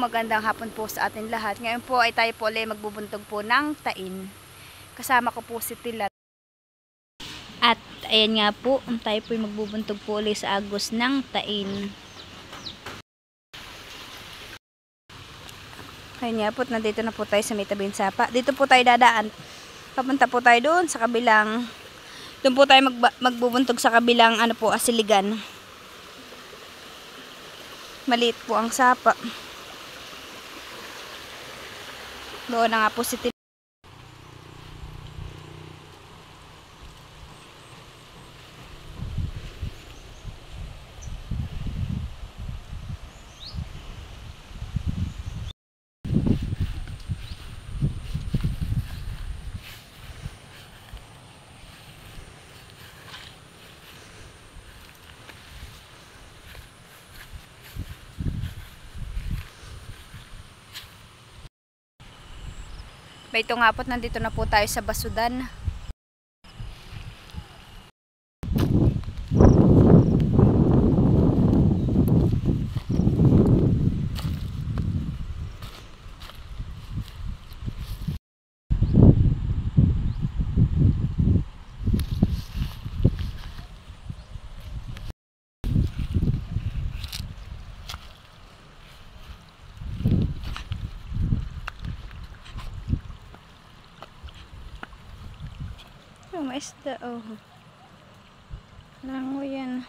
magandang hapon po sa atin lahat. Ngayon po ay tayo po ulit magbubuntog po ng tain. Kasama ko po si Tilat. At ayan nga po, tayo po ay magbubuntog po ulit sa agos ng tain. Ayan nga po, nandito na po tayo sa may tabing sapa. Dito po tayo dadaan. Papunta po tayo doon sa kabilang. Doon po tayo magbubuntog sa kabilang asiligan. Maliit po ang sapa. Doon na nga po si Tilat. Ito nga po, nandito na po tayo sa Basudan. Maisda, oh. Lango yan.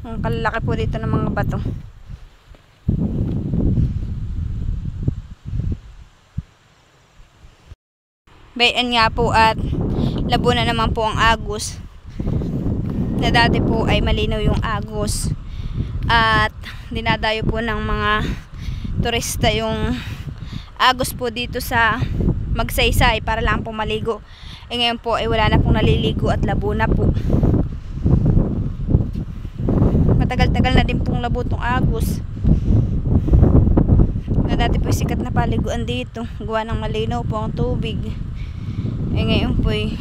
Ang kalalaki po dito ng mga bato. Bayan nga po at labo na naman po ang agos. Na dati po ay malinaw yung agos at dinadayo po ng mga turista yung agos po dito sa Magsaysay para lang po maligo. Ngayon po ay wala na pong naliligo at labo na po. Matagal-tagal na din pong labo tong agos. Na dati po sikat na paliguan dito, gawa ng malinaw po ang tubig. Ngayon po ay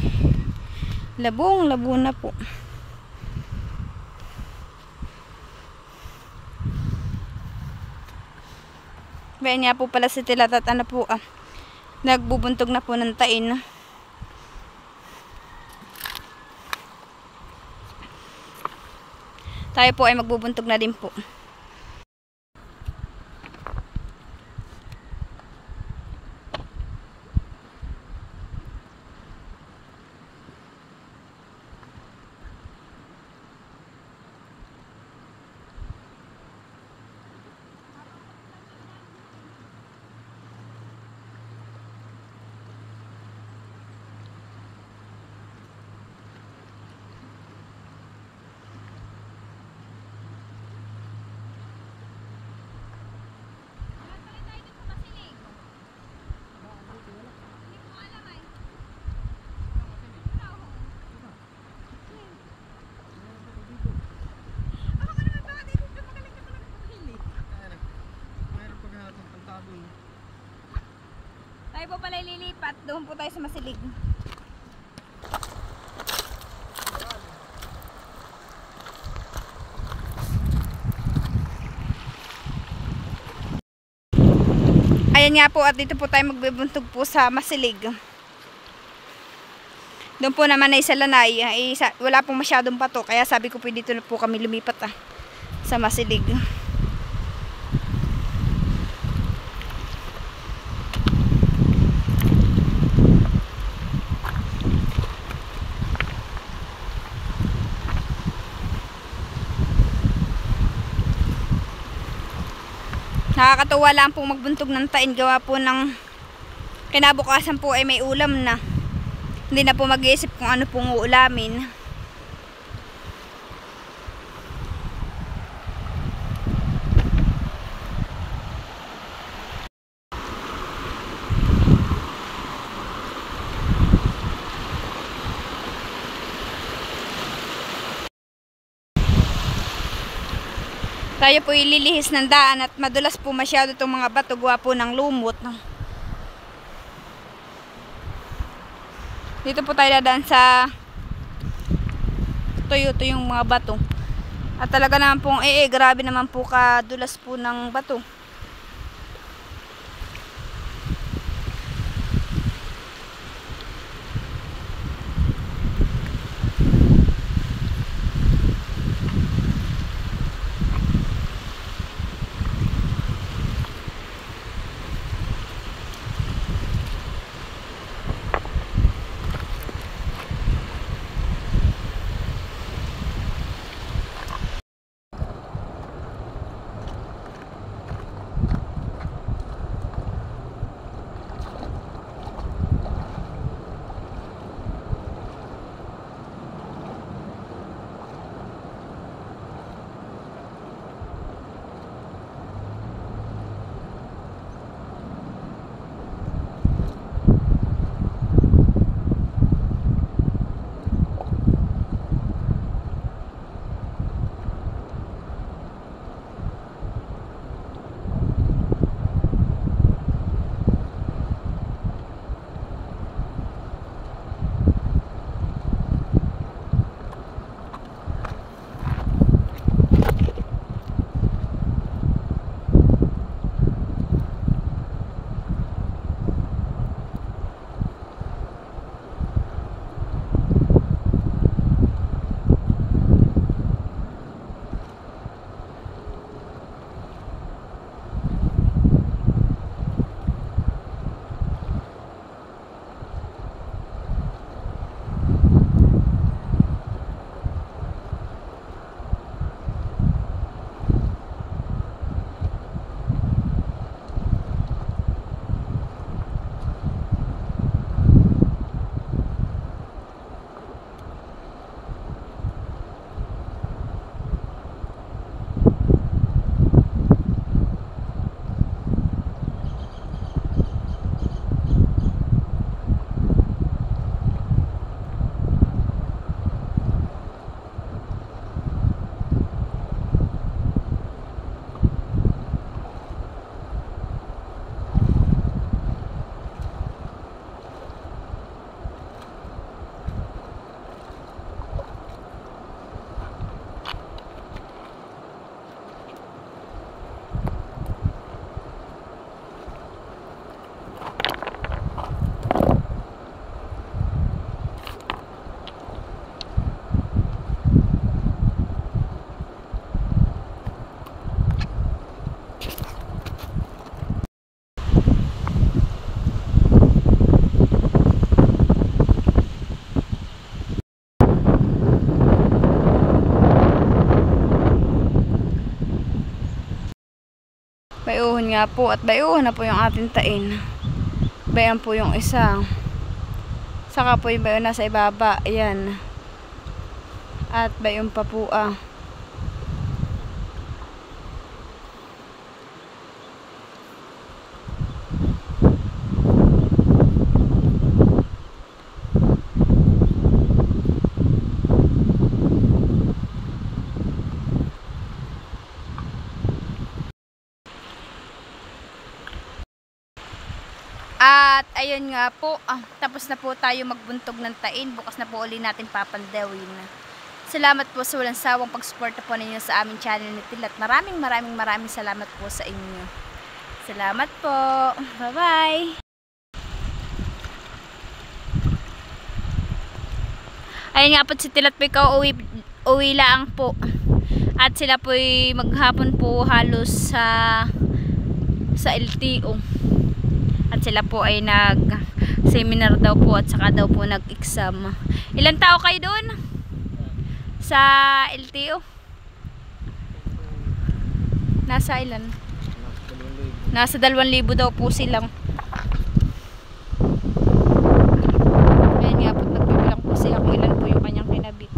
labo na po. Bayan nga po pala si Tilat at nagbubuntog na po ng tain. Tayo po ay magbubuntog na din po. Tayo po pala lilipat. Doon po tayo sa Masilig. Ayan nga po at dito po tayo magbibuntog po sa Masilig. Doon po naman ay sa Lanay. Wala pong masyadong bato. Kaya sabi ko po dito na po kami lumipat sa Masilig. Nakakatuwa lang pong magbuntog ng tain, gawa po ng kinabukasan po ay may ulam na. Hindi na po mag-iisip kung ano pong uulamin. Tayo po ililihis ng daan at madulas po masyado itong mga bato, gawa po ng lumot. Dito po tayo dadaan sa tuyo yung mga bato. At talaga naman pong grabe naman po kadulas po ng bato. Bayuhon nga po at bayuhon na po yung ating tain. Bayan po yung isa. Saka po yung bayon nasa ibaba. Ayan. At bayon pa po At ayun nga po, tapos na po tayo magbuntog ng tain. Bukas na po uli natin papandawin. Salamat po sa walang sawang pagsuporta po ninyo sa aming channel ni Tilat. Maraming salamat po sa inyo. Salamat po. Bye-bye. Ayun nga po si Tilat po uwi lang po. At sila po maghapon po halos sa LTO. At sila po ay nag-seminar daw po at saka daw po nag-exam. Ilan tao kayo doon? Sa LTO? Nasa ilan? Nasa 2,000 daw po silang. Ayan nga po, nagbibilang po sila kung ilan po yung kanyang kinabit.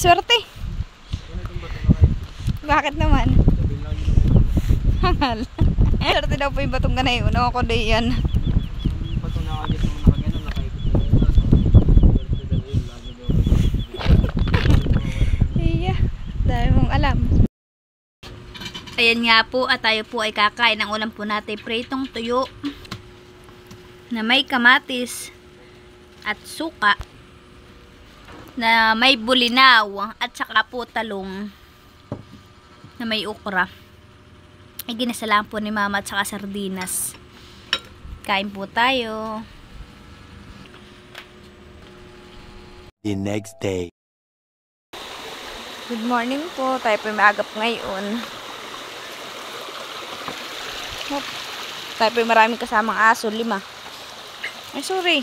Swerte. Bakit naman? Swerte daw po yung batong ganay. Una ako din yan. Batong nakagit mo nakagano, nakaikot mo. Ayan nga po, at tayo po ay kakain. Ang ulam po natin, pritong tuyo na may kamatis at suka, na may bulinaw, at saka po talong na may okra. Ay ginisa lang po ni mama, at saka sardinas. Kain po tayo. The next day. Good morning po. Tayo po may agap ngayon. Hop. Tayo po maraming kasamang aso. 5. Ay, sorry.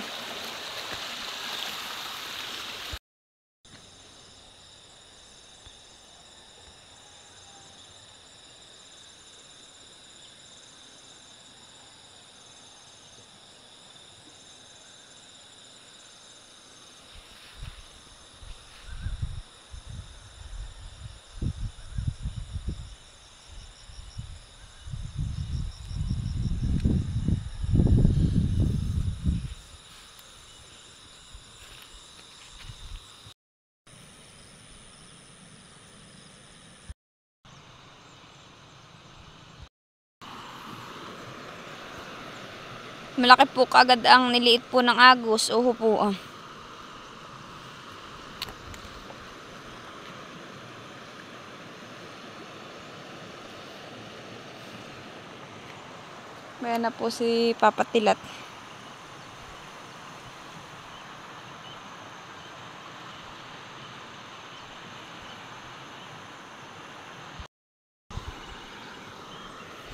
Malaki po kagad ang niliit po ng agos. Uho po ah. Bayan na po si Papa Tilat.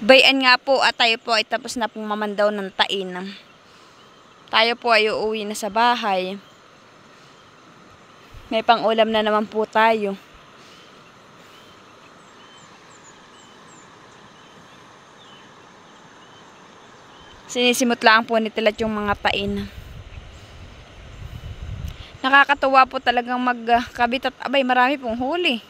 Bayan nga po, at tayo po ay tapos na pong mamandaw ng tain. Tayo po ay uuwi na sa bahay. May pang-ulam na naman po tayo. Sinisimot lang po ni Tilat yung mga tain. Nakakatuwa po talagang magkabit, at abay marami pong huli.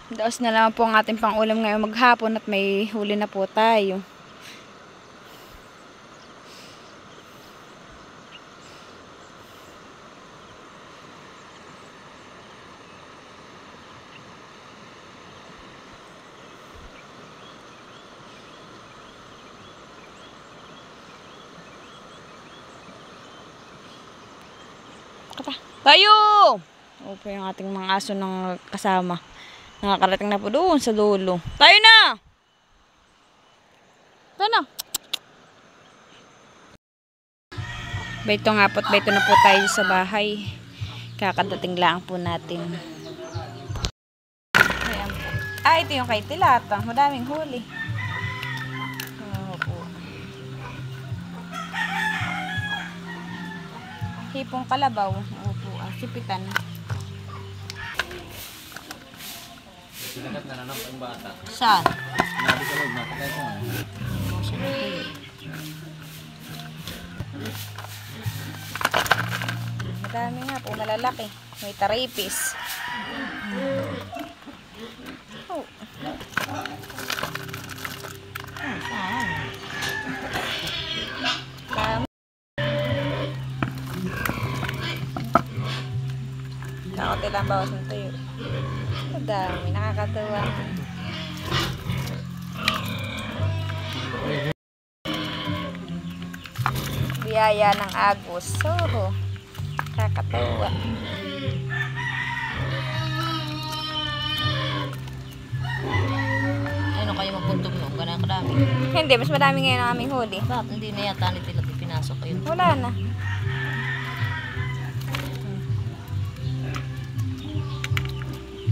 Daos na naman po ang ating pang-ulam ngayon maghapon, at may huli na po tayo. Tayo! Opo yung ating mga aso ng kasama. Nakakarating na po doon sa dulo. Tayo na! Tayo na! Bayto nga po, bayto na po tayo sa bahay. Kakadating lang po natin. Ayan po. Ah, ito yung kay Tilata. Madaming huli. Opo. Hipong kalabaw. Opo. Sipitan. Sinagat na naman ang bata. Saan? Sinabi ko lang, makakaya ko nga. Madami nga po, malalaki. May taripis. Oh. Kakote lang bawas ng tuyo. Madami, nakakatuwa. Biyaya ng agos. So, kakatuwa. Ano kayo magpuntog noon? Ganang kadami. Hindi, mas madami ngayon ang aming huli. Bakit hindi na yata ni Tilat pinasok kayo? Wala na.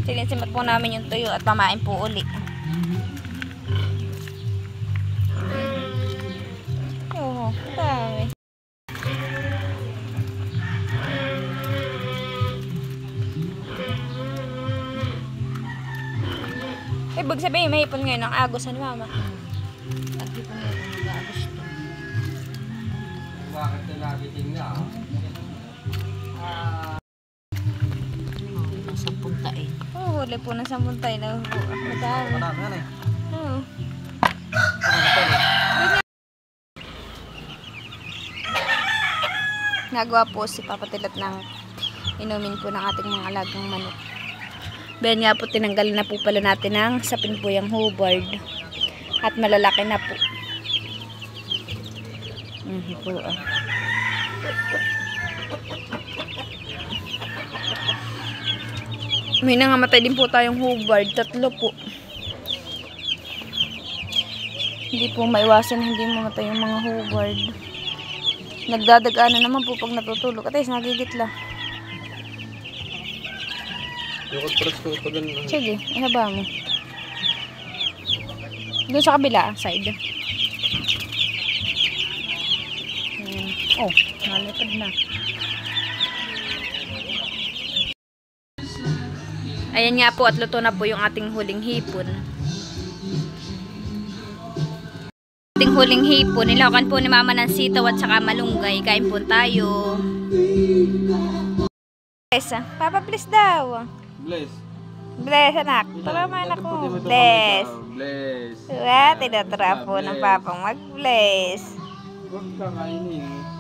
Sinisimat po namin yung tuyo at pamain po uli. Oo, dami. Ibig sabihin, may ipon ngayon ang agos, ano mama? Lagi po na yung mag-Agosto. Bakit na lagi tingnan? Nasa punta eh. Oo, huli po ng 10 tayo na madami. Marami yan eh. Oo. Nagawa po si Papa Tilat ng inumin po ng ating mga alagang manok. Ben nga po, tinanggal na po pala natin ng sapin po yung hubard. At malalaki na po. Po ah. May nangamatay din po tayong hubard. 3 po. Hindi po maiwasan hindi mamatay yung mga hubard. Nagdadagana naman po pag natutulog. At ayos, nagigitla. Yung press ko ito ganun. Sige, ihaba mo. Doon sa kabila, side. Oh, nalipad na. Ayan nga po, at luto na po yung ating huling hipon. Ating huling hipon, nilakan po ni mama ng sitaw at saka malunggay. Kain po tayo. Bless, Papa, bless daw. Bless. Bless, anak. Tara man ako. Bless. Bless. Diba? Tinatara po ng papang mag-bless. Huwag ka kainin.